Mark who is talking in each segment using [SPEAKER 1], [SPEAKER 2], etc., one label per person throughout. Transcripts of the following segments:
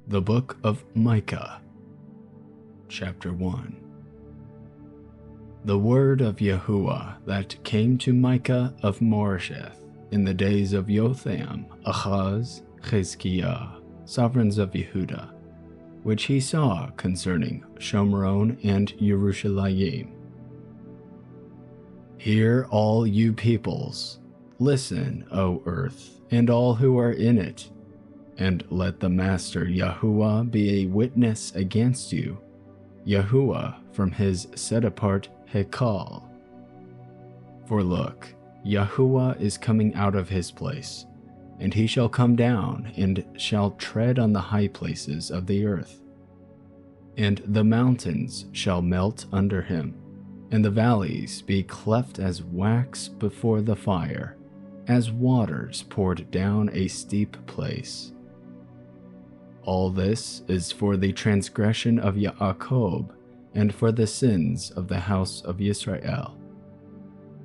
[SPEAKER 1] The Book of Micah, Chapter 1. The word of Yahuwah that came to Micah of Moresheth in the days of Jotham, Ahaz, Chizkiah, sovereigns of Yehudah, which he saw concerning Shomron and Yerushalayim. Hear, all you peoples, listen, O earth, and all who are in it, and let the Master Yahuwah be a witness against you, Yahuwah from his set-apart Hekal. For look, Yahuwah is coming out of his place, and he shall come down and shall tread on the high places of the earth. And the mountains shall melt under him, and the valleys be cleft as wax before the fire, as waters poured down a steep place. All this is for the transgression of Yaakov, and for the sins of the house of Israel.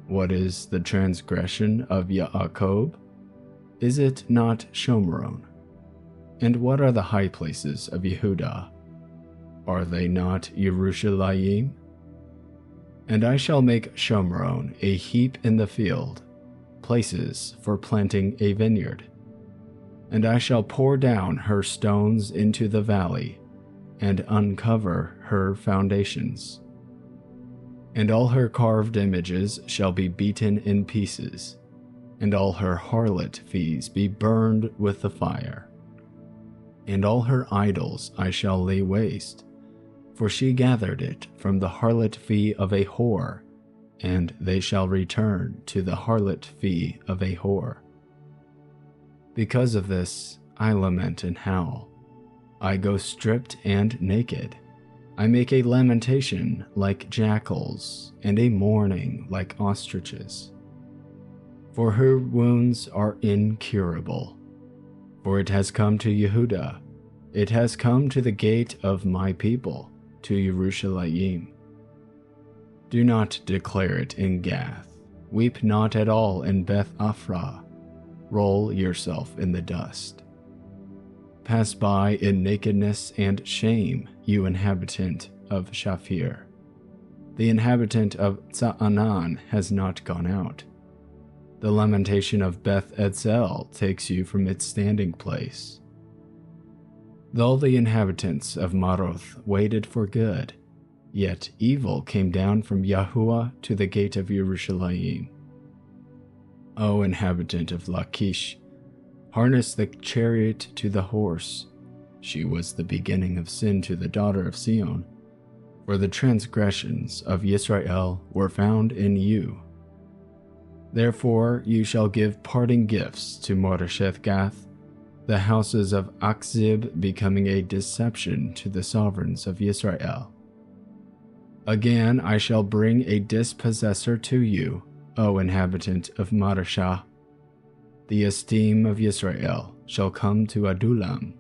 [SPEAKER 1] What is the transgression of Yaakov? Is it not Shomron? And what are the high places of Yehudah? Are they not Yerushalayim? And I shall make Shomron a heap in the field, places for planting a vineyard. And I shall pour down her stones into the valley, and uncover her foundations. And all her carved images shall be beaten in pieces, and all her harlot fees be burned with the fire. And all her idols I shall lay waste, for she gathered it from the harlot fee of a whore, and they shall return to the harlot fee of a whore. Because of this, I lament and howl. I go stripped and naked. I make a lamentation like jackals, and a mourning like ostriches. For her wounds are incurable. For it has come to Yehudah, it has come to the gate of my people, to Yerushalayim. Do not declare it in Gath. Weep not at all in Beth Aphrah. Roll yourself in the dust. Pass by in nakedness and shame, you inhabitant of Shaphir. The inhabitant of Tza'anan has not gone out. The lamentation of Beth Etzel takes you from its standing place. Though the inhabitants of Maroth waited for good, yet evil came down from Yahuwah to the gate of Yerushalayim. O inhabitant of Lachish, harness the chariot to the horse. She was the beginning of sin to the daughter of Sion, for the transgressions of Israel were found in you. Therefore you shall give parting gifts to Moresheth-Gath, the houses of Achzib becoming a deception to the sovereigns of Israel. Again I shall bring a dispossessor to you, O inhabitant of Mareshah. The esteem of Israel shall come to Adullam.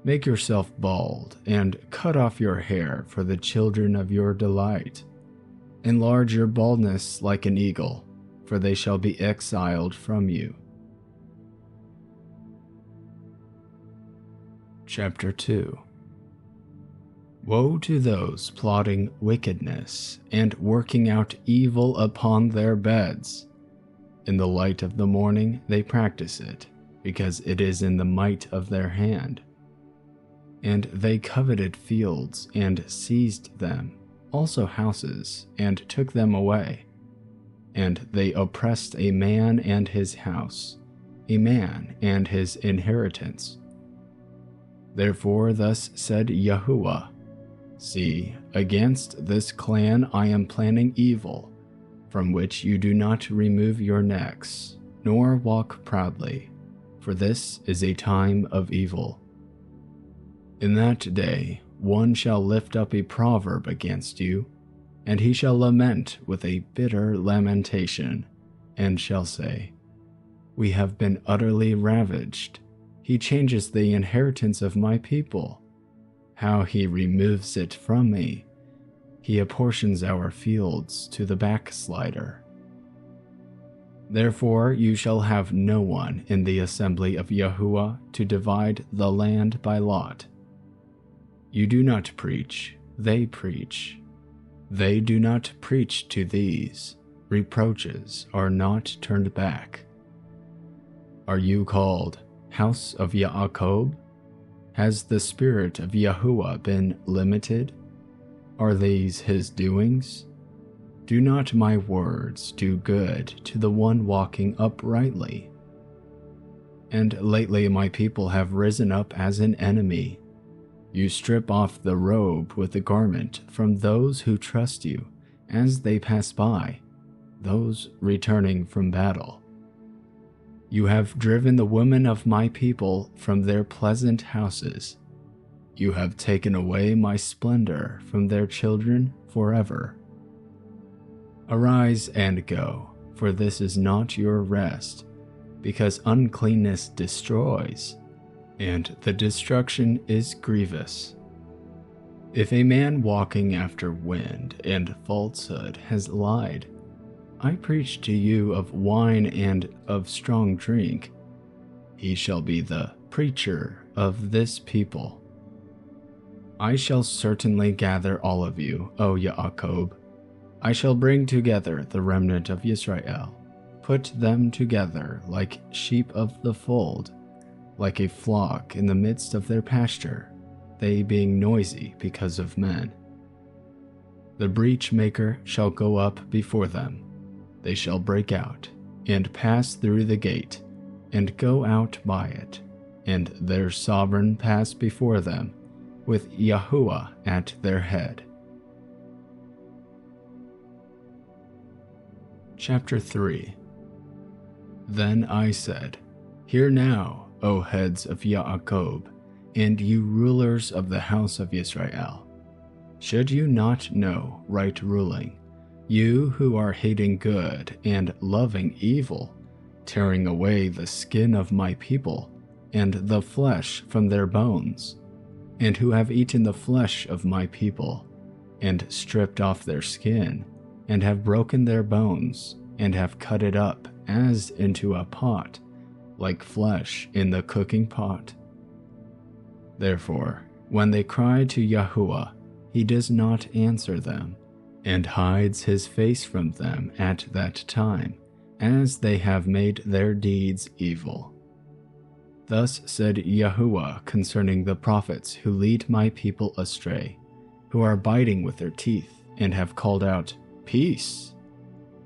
[SPEAKER 1] Make yourself bald, and cut off your hair for the children of your delight. Enlarge your baldness like an eagle, for they shall be exiled from you. Chapter 2. Woe to those plotting wickedness and working out evil upon their beds. In the light of the morning they practice it, because it is in the might of their hand. And they coveted fields and seized them, also houses, and took them away. And they oppressed a man and his house, a man and his inheritance. Therefore thus said Yahuwah, See, against this clan I am planning evil, from which you do not remove your necks, nor walk proudly, for this is a time of evil. In that day one shall lift up a proverb against you, and he shall lament with a bitter lamentation, and shall say, We have been utterly ravaged. He changes the inheritance of my people. How he removes it from me. He apportions our fields to the backslider. Therefore you shall have no one in the assembly of Yahuwah to divide the land by lot. You do not preach, they preach. They do not preach to these. Reproaches are not turned back. Are you called House of Yaakov? Has the Spirit of Yahuwah been limited? Are these his doings? Do not my words do good to the one walking uprightly? And lately my people have risen up as an enemy. You strip off the robe with the garment from those who trust you as they pass by, those returning from battle. You have driven the women of my people from their pleasant houses. You have taken away my splendor from their children forever. Arise and go, for this is not your rest, because uncleanness destroys, and the destruction is grievous. If a man walking after wind and falsehood has lied, I preach to you of wine and of strong drink. He shall be the preacher of this people. I shall certainly gather all of you, O Yaakov. I shall bring together the remnant of Israel, put them together like sheep of the fold, like a flock in the midst of their pasture, they being noisy because of men. The breach maker shall go up before them. They shall break out, and pass through the gate, and go out by it, and their sovereign pass before them, with Yahuwah at their head. Chapter 3. Then I said, Hear now, O heads of Yaakov, and you rulers of the house of Israel. Should you not know right ruling, you who are hating good and loving evil, tearing away the skin of my people and the flesh from their bones, and who have eaten the flesh of my people, and stripped off their skin, and have broken their bones, and have cut it up as into a pot, like flesh in the cooking pot. Therefore, when they cry to Yahuwah, he does not answer them, and hides his face from them at that time, as they have made their deeds evil. Thus said Yahuwah concerning the prophets who lead my people astray, who are biting with their teeth, and have called out, Peace!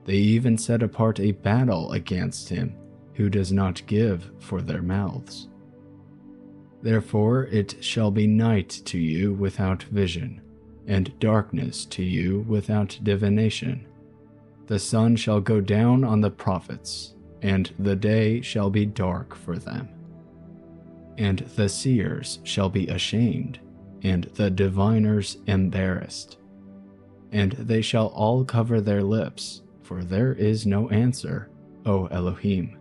[SPEAKER 1] They even set apart a battle against him, who does not give for their mouths. Therefore it shall be night to you without vision, and darkness to you without divination. The sun shall go down on the prophets, and the day shall be dark for them. And the seers shall be ashamed, and the diviners embarrassed. And they shall all cover their lips, for there is no answer, O Elohim.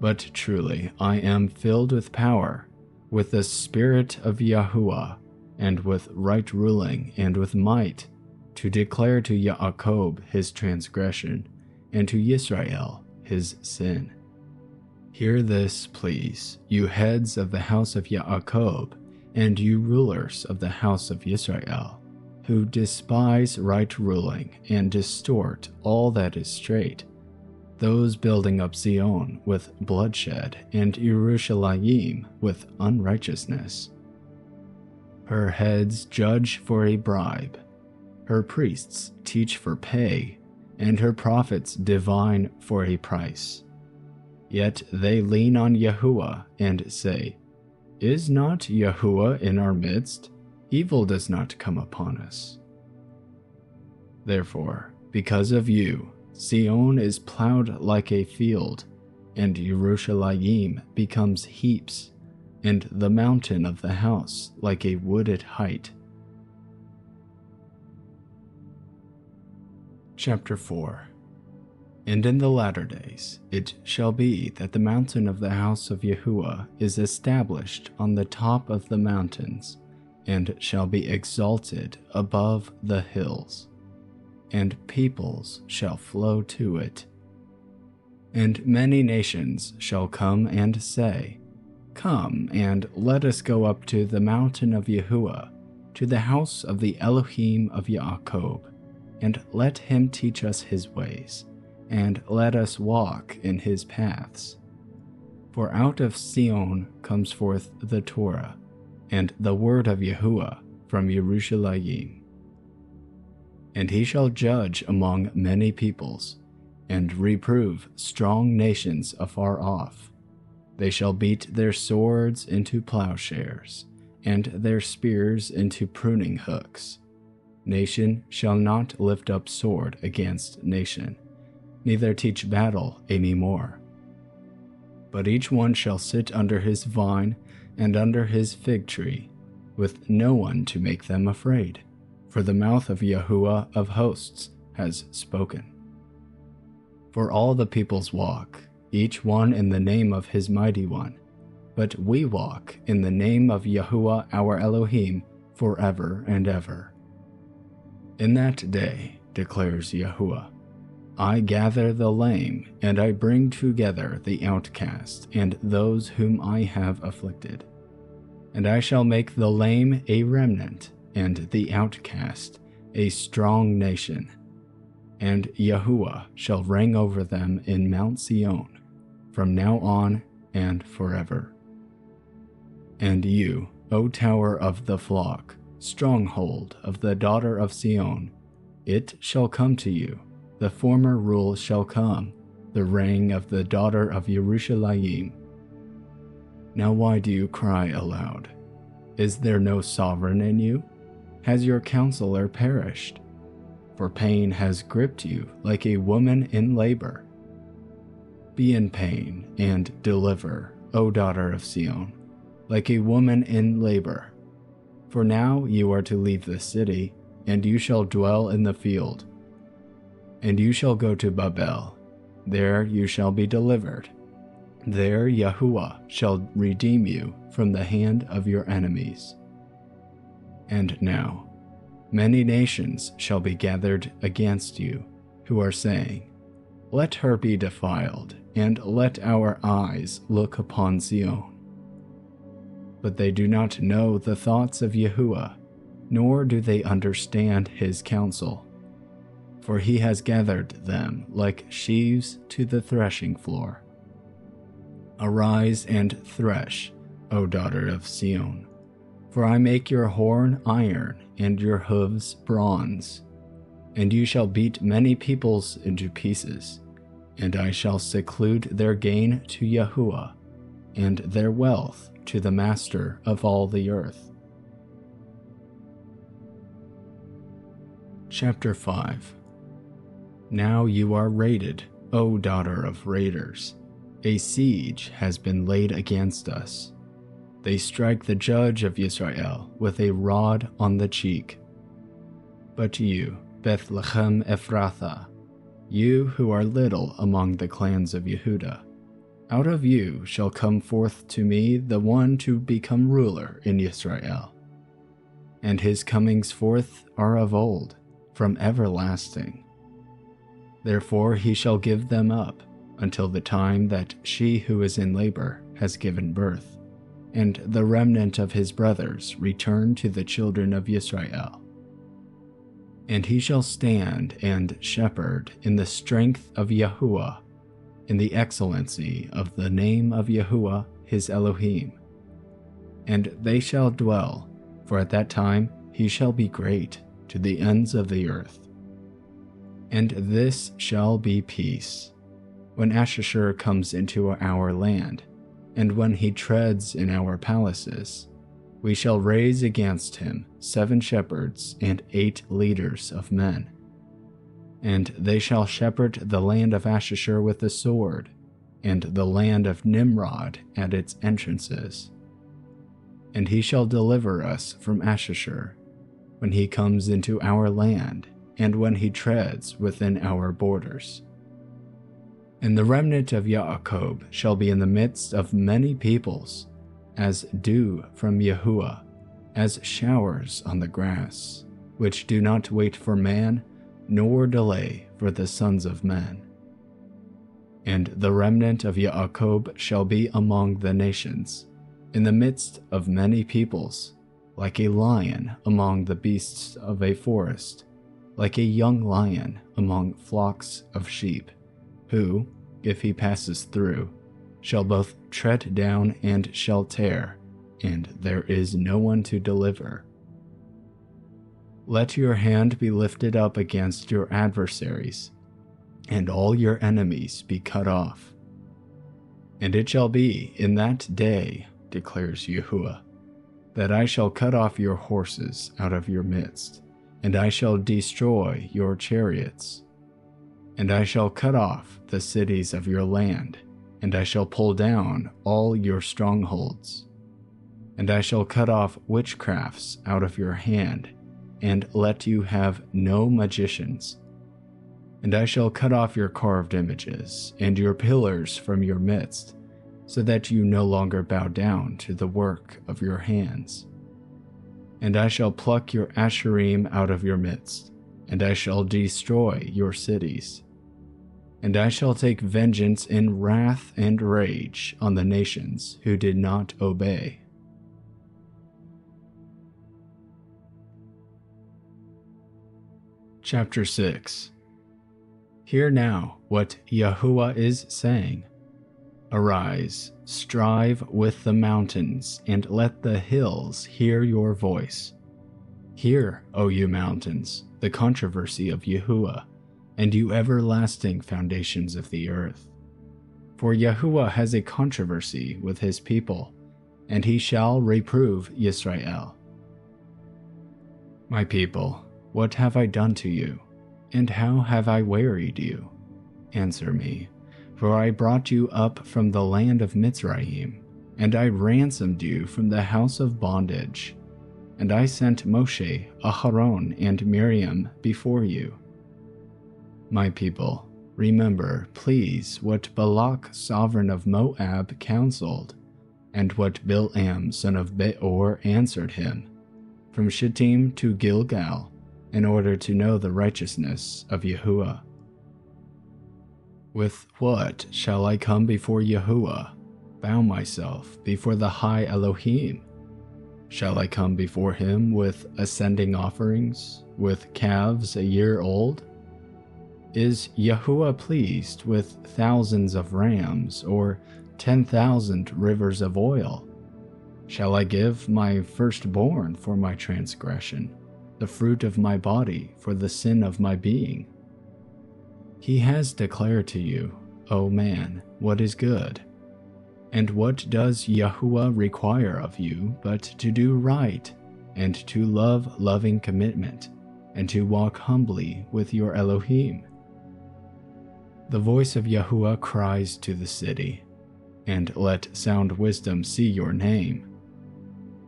[SPEAKER 1] But truly I am filled with power, with the Spirit of Yahuwah, and with right ruling and with might, to declare to Yaakov his transgression, and to Yisrael his sin. Hear this, please, you heads of the house of Yaakov, and you rulers of the house of Israel, who despise right ruling and distort all that is straight, those building up Zion with bloodshed and Yerushalayim with unrighteousness. Her heads judge for a bribe, her priests teach for pay, and her prophets divine for a price. Yet they lean on Yahuwah and say, Is not Yahuwah in our midst? Evil does not come upon us. Therefore, because of you, Zion is plowed like a field, and Yerushalayim becomes heaps, and the mountain of the house like a wooded height. Chapter 4. And in the latter days it shall be that the mountain of the house of Yahuwah is established on the top of the mountains, and shall be exalted above the hills, and peoples shall flow to it. And many nations shall come and say, Come, and let us go up to the mountain of Yahuwah, to the house of the Elohim of Yaakov, and let him teach us his ways, and let us walk in his paths. For out of Sion comes forth the Torah, and the word of Yahuwah from Yerushalayim. And he shall judge among many peoples, and reprove strong nations afar off. They shall beat their swords into plowshares, and their spears into pruning hooks. Nation shall not lift up sword against nation, neither teach battle any more. But each one shall sit under his vine and under his fig tree, with no one to make them afraid, for the mouth of Yahuwah of hosts has spoken. For all the peoples walk, each one in the name of his mighty one, but we walk in the name of Yahuwah our Elohim forever and ever. In that day, declares Yahuwah, I gather the lame, and I bring together the outcast and those whom I have afflicted. And I shall make the lame a remnant, and the outcast a strong nation. And Yahuwah shall reign over them in Mount Sion, from now on and forever. And you, O tower of the flock, stronghold of the daughter of Sion, it shall come to you, the former rule shall come, the reign of the daughter of Yerushalayim. Now why do you cry aloud? Is there no sovereign in you? Has your counselor perished? For pain has gripped you like a woman in labor. Be in pain and deliver, O daughter of Sion, like a woman in labor. For now you are to leave the city, and you shall dwell in the field. And you shall go to Babel, there you shall be delivered. There Yahuwah shall redeem you from the hand of your enemies. And now, many nations shall be gathered against you, who are saying, Let her be defiled, and let our eyes look upon Sion. But they do not know the thoughts of Yahuwah, nor do they understand his counsel. For he has gathered them like sheaves to the threshing floor. Arise and thresh, O daughter of Sion, for I make your horn iron and your hooves bronze. And you shall beat many peoples into pieces, and I shall seclude their gain to Yahuwah, and their wealth to the master of all the earth. Chapter 5. Now you are raided, O daughter of raiders. A siege has been laid against us. They strike the judge of Israel with a rod on the cheek. But you, Bethlehem Ephrathah, you who are little among the clans of Yehudah, out of you shall come forth to me the one to become ruler in Israel. And his comings forth are of old, from everlasting. Therefore he shall give them up until the time that she who is in labor has given birth, and the remnant of his brothers return to the children of Israel. And he shall stand and shepherd in the strength of Yahuwah, in the excellency of the name of Yahuwah his Elohim. And they shall dwell, for at that time he shall be great to the ends of the earth. And this shall be peace, when Ashashur comes into our land, and when he treads in our palaces. We shall raise against him 7 shepherds and 8 leaders of men. And they shall shepherd the land of Ashashur with the sword, and the land of Nimrod at its entrances. And he shall deliver us from Ashashur, when he comes into our land, and when he treads within our borders. And the remnant of Yaakov shall be in the midst of many peoples, as dew from Yahuwah, as showers on the grass, which do not wait for man, nor delay for the sons of men. And the remnant of Yaakov shall be among the nations, in the midst of many peoples, like a lion among the beasts of a forest, like a young lion among flocks of sheep, who, if he passes through, shall both tread down and shall tear, and there is no one to deliver. Let your hand be lifted up against your adversaries, and all your enemies be cut off. And it shall be in that day, declares Yahuwah, that I shall cut off your horses out of your midst, and I shall destroy your chariots. And I shall cut off the cities of your land, and I shall pull down all your strongholds. And I shall cut off witchcrafts out of your hand, and let you have no magicians. And I shall cut off your carved images and your pillars from your midst, so that you no longer bow down to the work of your hands. And I shall pluck your Asherim out of your midst, and I shall destroy your cities. And I shall take vengeance in wrath and rage on the nations who did not obey. Chapter 6. Hear now what Yahuwah is saying. Arise, strive with the mountains, and let the hills hear your voice. Hear, O you mountains, the controversy of Yahuwah, and you everlasting foundations of the earth. For Yahuwah has a controversy with his people, and he shall reprove Yisrael. My people, what have I done to you, and how have I wearied you? Answer me, for I brought you up from the land of Mitzrayim, and I ransomed you from the house of bondage. And I sent Moshe, Aharon, and Miriam before you. My people, remember, please, what Balak, sovereign of Moab, counseled, and what Bilam, son of Beor, answered him, from Shittim to Gilgal, in order to know the righteousness of Yahuwah. With what shall I come before Yahuwah, bow myself before the high Elohim? Shall I come before him with ascending offerings, with calves a year old? Is Yahuwah pleased with thousands of rams, or 10,000 rivers of oil? Shall I give my firstborn for my transgression, the fruit of my body for the sin of my being? He has declared to you, O man, what is good. And what does Yahuwah require of you but to do right, and to love loving commitment, and to walk humbly with your Elohim? The voice of Yahuwah cries to the city, and let sound wisdom see your name.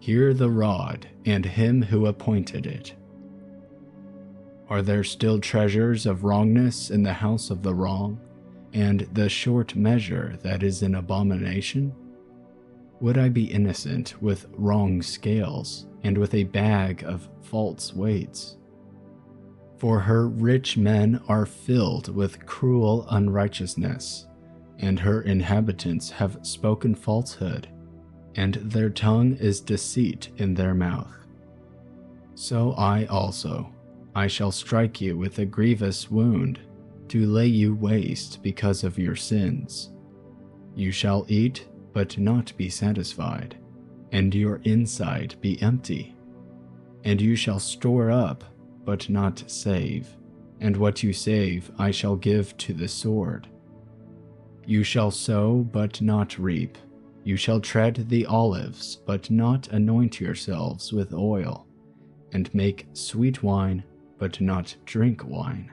[SPEAKER 1] Hear the rod and him who appointed it. Are there still treasures of wrongness in the house of the wrong, and the short measure that is an abomination? Would I be innocent with wrong scales, and with a bag of false weights? For her rich men are filled with cruel unrighteousness, and her inhabitants have spoken falsehood, and their tongue is deceit in their mouth. So I shall strike you with a grievous wound, to lay you waste because of your sins. You shall eat, but not be satisfied, and your inside be empty. And you shall store up, but not save, and what you save I shall give to the sword. You shall sow, but not reap. You shall tread the olives, but not anoint yourselves with oil, and make sweet wine, but not drink wine.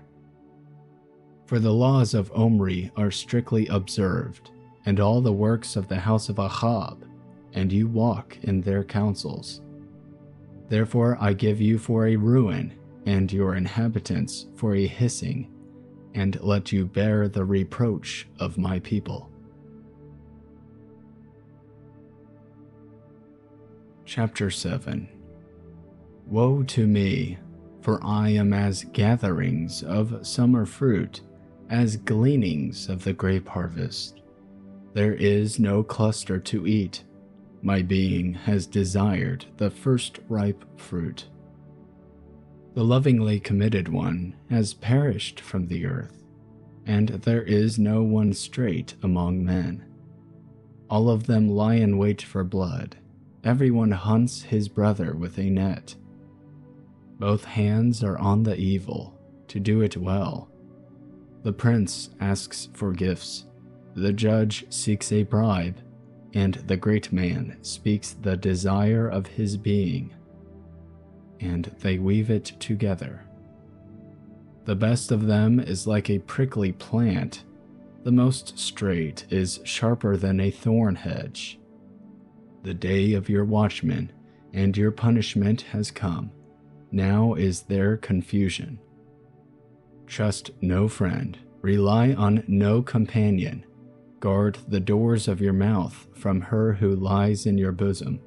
[SPEAKER 1] For the laws of Omri are strictly observed, and all the works of the house of Ahab, and you walk in their counsels. Therefore I give you for a ruin, and your inhabitants for a hissing, and let you bear the reproach of my people. Chapter 7. Woe to me, for I am as gatherings of summer fruit, as gleanings of the grape harvest. There is no cluster to eat. My being has desired the first ripe fruit. The lovingly committed one has perished from the earth, and there is no one straight among men. All of them lie in wait for blood. Everyone hunts his brother with a net. Both hands are on the evil, to do it well. The prince asks for gifts, the judge seeks a bribe, and the great man speaks the desire of his being, and they weave it together. The best of them is like a prickly plant. The most straight is sharper than a thorn hedge. The day of your watchmen and your punishment has come. Now is their confusion. Trust no friend, rely on no companion. Guard the doors of your mouth from her who lies in your bosom.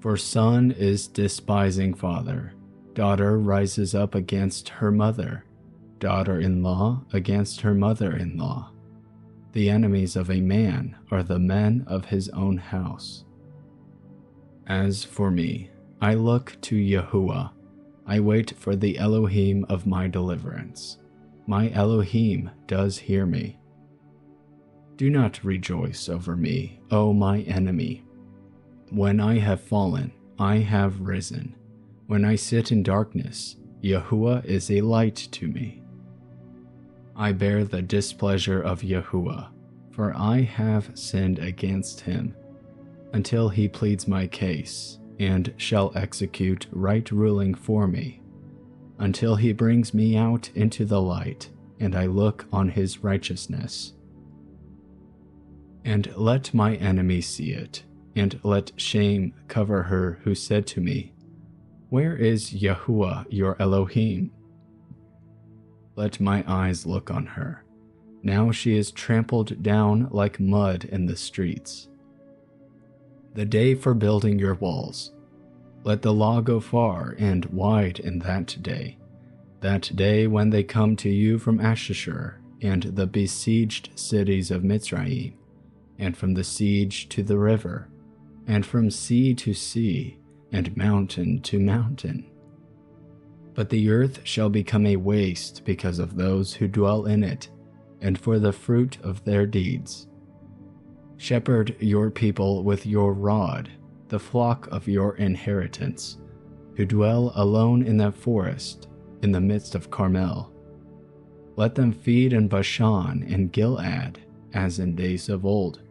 [SPEAKER 1] For son is despising father, daughter rises up against her mother, daughter-in-law against her mother-in-law. The enemies of a man are the men of his own house. As for me, I look to Yahuwah. I wait for the Elohim of my deliverance. My Elohim does hear me. Do not rejoice over me, O my enemy. When I have fallen, I have risen. When I sit in darkness, Yahuwah is a light to me. I bear the displeasure of Yahuwah, for I have sinned against him, until he pleads my case, and shall execute right ruling for me, until he brings me out into the light, and I look on his righteousness. And let my enemy see it, and let shame cover her who said to me, Where is Yahuwah your Elohim? Let my eyes look on her. Now she is trampled down like mud in the streets. The day for building your walls. Let the law go far and wide in that day when they come to you from Ashashur and the besieged cities of Mitzrayim, and from the siege to the river, and from sea to sea, and mountain to mountain. But the earth shall become a waste because of those who dwell in it, and for the fruit of their deeds. Shepherd your people with your rod, the flock of your inheritance, who dwell alone in the forest, in the midst of Carmel. Let them feed in Bashan and Gilead, as in days of old.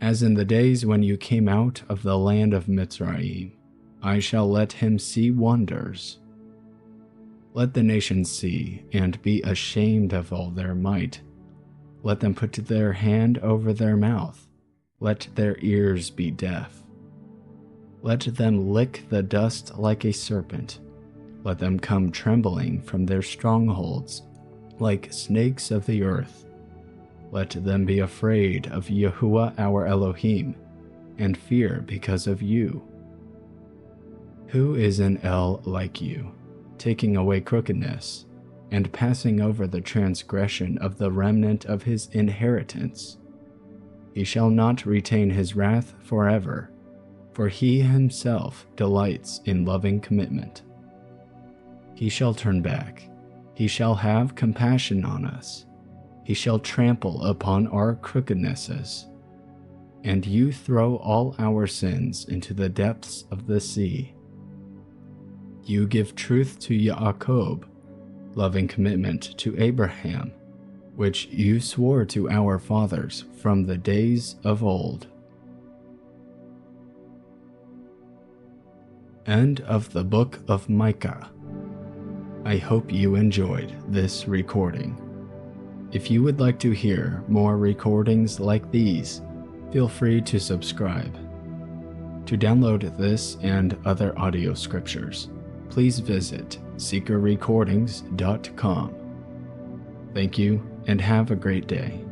[SPEAKER 1] As in the days when you came out of the land of Mitzrayim, I shall let him see wonders. Let the nations see and be ashamed of all their might. Let them put their hand over their mouth. Let their ears be deaf. Let them lick the dust like a serpent. Let them come trembling from their strongholds, like snakes of the earth. Let them be afraid of Yahuwah our Elohim, and fear because of you. Who is an El like you, taking away crookedness, and passing over the transgression of the remnant of his inheritance? He shall not retain his wrath forever, for he himself delights in loving commitment. He shall turn back. He shall have compassion on us. He shall trample upon our crookednesses. And you throw all our sins into the depths of the sea. You give truth to Yaakov, loving commitment to Abraham, which you swore to our fathers from the days of old. End of the Book of Micah. I hope you enjoyed this recording. If you would like to hear more recordings like these, feel free to subscribe. To download this and other audio scriptures, please visit seekerrecordings.com. Thank you and have a great day.